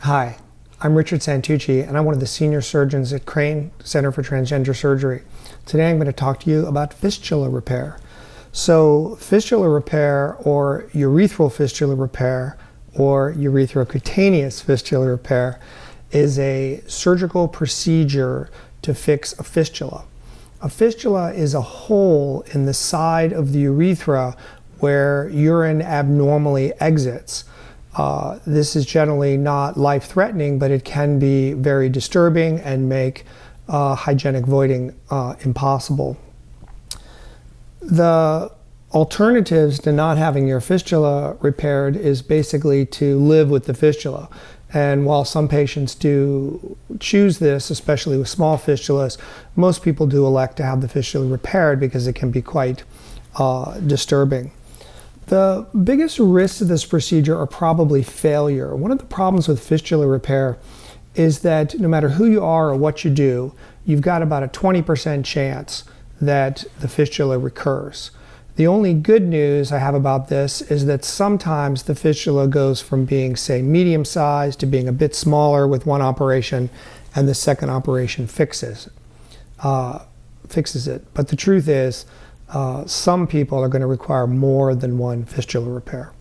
Hi, I'm Richard Santucci, and I'm one of the senior surgeons at Crane Center for Transgender Surgery. Today I'm going to talk to you about fistula repair. So fistula repair, or urethral fistula repair, or urethral-cutaneous fistula repair, is a surgical procedure to fix a fistula. A fistula is a hole in the side of the urethra where urine abnormally exits. This is generally not life-threatening, but it can be very disturbing and make hygienic voiding impossible. The alternatives to not having your fistula repaired is basically to live with the fistula. And while some patients do choose this, especially with small fistulas, most people do elect to have the fistula repaired because it can be quite disturbing. The biggest risks of this procedure are probably failure. One of the problems with fistula repair is that no matter who you are or what you do, you've got about a 20% chance that the fistula recurs. The only good news I have about this is that sometimes the fistula goes from being, say, medium-sized to being a bit smaller with one operation, and the second operation fixes it. But the truth is, some people are going to require more than one fistula repair.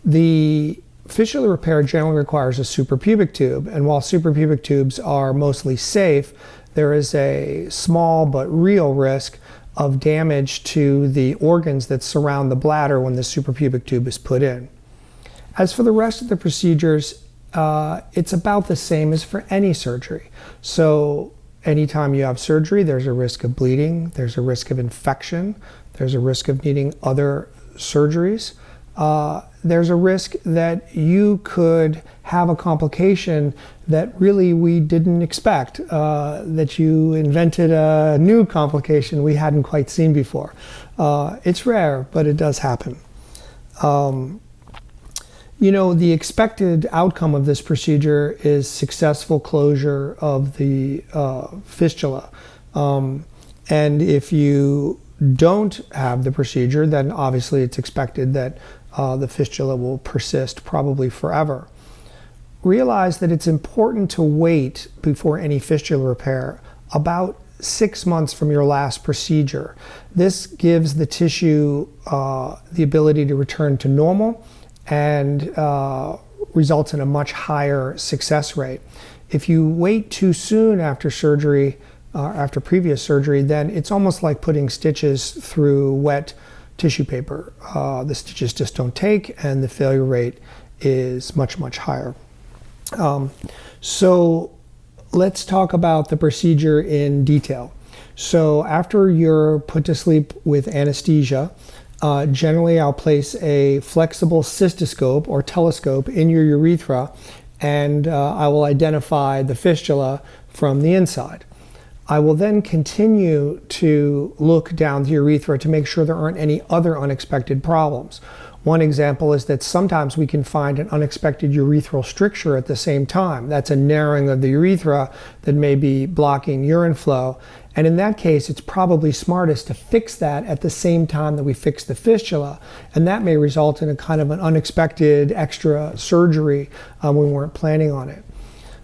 The fistula repair generally requires a superpubic tube, and while superpubic tubes are mostly safe, there is a small but real risk of damage to the organs that surround the bladder when the superpubic tube is put in. As for the rest of the procedures, it's about the same as for any surgery. So anytime you have surgery, there's a risk of bleeding, there's a risk of infection, there's a risk of needing other surgeries. There's a risk that you could have a complication that really we didn't expect, that you invented a new complication we hadn't quite seen before. It's rare, but it does happen. The expected outcome of this procedure is successful closure of the fistula. And if you don't have the procedure, then obviously it's expected that the fistula will persist probably forever. Realize that it's important to wait before any fistula repair about 6 months from your last procedure. This gives the tissue the ability to return to normal and results in a much higher success rate. If you wait too soon after surgery, after previous surgery, then it's almost like putting stitches through wet tissue paper. The stitches just don't take, and the failure rate is much, much higher. So let's talk about the procedure in detail. So after you're put to sleep with anesthesia, generally I'll place a flexible cystoscope or telescope in your urethra, and I will identify the fistula from the inside. I will then continue to look down the urethra to make sure there aren't any other unexpected problems. One example is that sometimes we can find an unexpected urethral stricture at the same time. That's a narrowing of the urethra that may be blocking urine flow. And in that case, it's probably smartest to fix that at the same time that we fix the fistula. And that may result in a kind of an unexpected extra surgery when we weren't planning on it.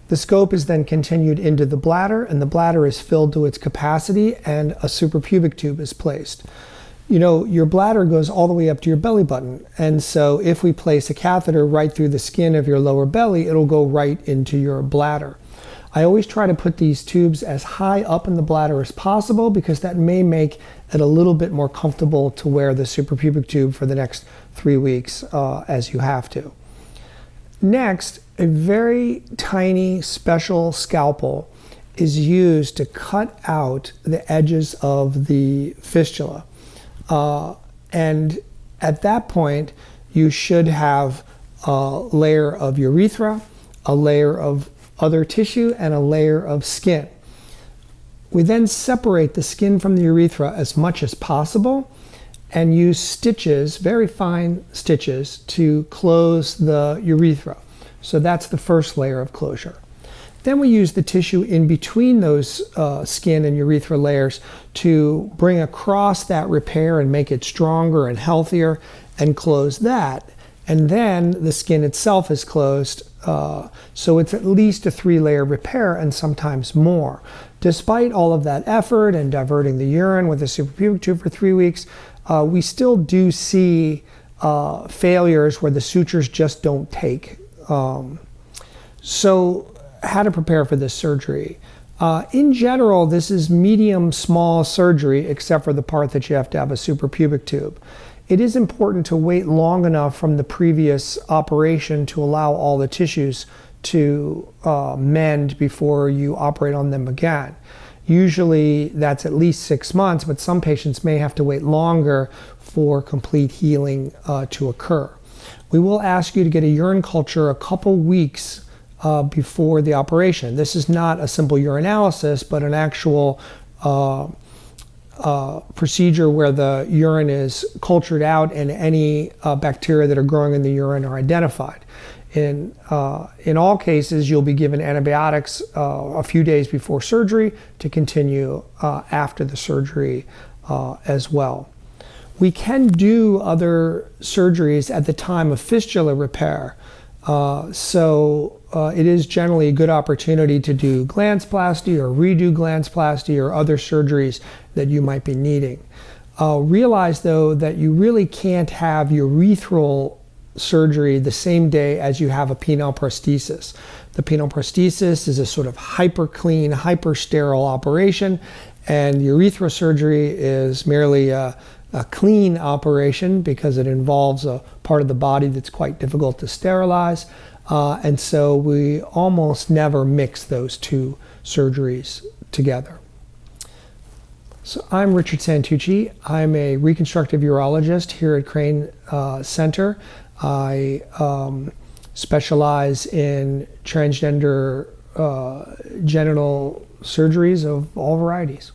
The scope is then continued into the bladder, and the bladder is filled to its capacity, and a superpubic tube is placed. Your bladder goes all the way up to your belly button, and so if we place a catheter right through the skin of your lower belly, it'll go right into your bladder. I always try to put these tubes as high up in the bladder as possible because that may make it a little bit more comfortable to wear the superpubic tube for the next 3 weeks as you have to. Next, a very tiny special scalpel is used to cut out the edges of the fistula. And at that point, you should have a layer of urethra, a layer of other tissue, and a layer of skin. We then separate the skin from the urethra as much as possible and use stitches, very fine stitches, to close the urethra. So that's the first layer of closure. Then we use the tissue in between those skin and urethra layers to bring across that repair and make it stronger and healthier and close that. and then the skin itself is closed. So it's at least a 3-layer repair and sometimes more. Despite all of that effort and diverting the urine with a suprapubic tube for 3 weeks, we still do see failures where the sutures just don't take. So how to prepare for this surgery? In general, this is medium small surgery, except for the part that you have to have a suprapubic tube. It is important to wait long enough from the previous operation to allow all the tissues to mend before you operate on them again. Usually that's at least 6 months, but some patients may have to wait longer for complete healing to occur. We will ask you to get a urine culture a couple weeks before the operation. This is not a simple urinalysis, but an actual procedure where the urine is cultured out and any bacteria that are growing in the urine are identified. In all cases, you'll be given antibiotics a few days before surgery to continue after the surgery as well. We can do other surgeries at the time of fistula repair. So it is generally a good opportunity to do glanceplasty or redo glanceplasty or other surgeries that you might be needing. Realize though that you really can't have urethral surgery the same day as you have a penile prosthesis. The penile prosthesis is a sort of hyper clean, hyper sterile operation, and urethral surgery is merely a clean operation because it involves a part of the body that's quite difficult to sterilize. And so we almost never mix those two surgeries together. So I'm Richard Santucci. I'm a reconstructive urologist here at Crane Center. I specialize in transgender genital surgeries of all varieties.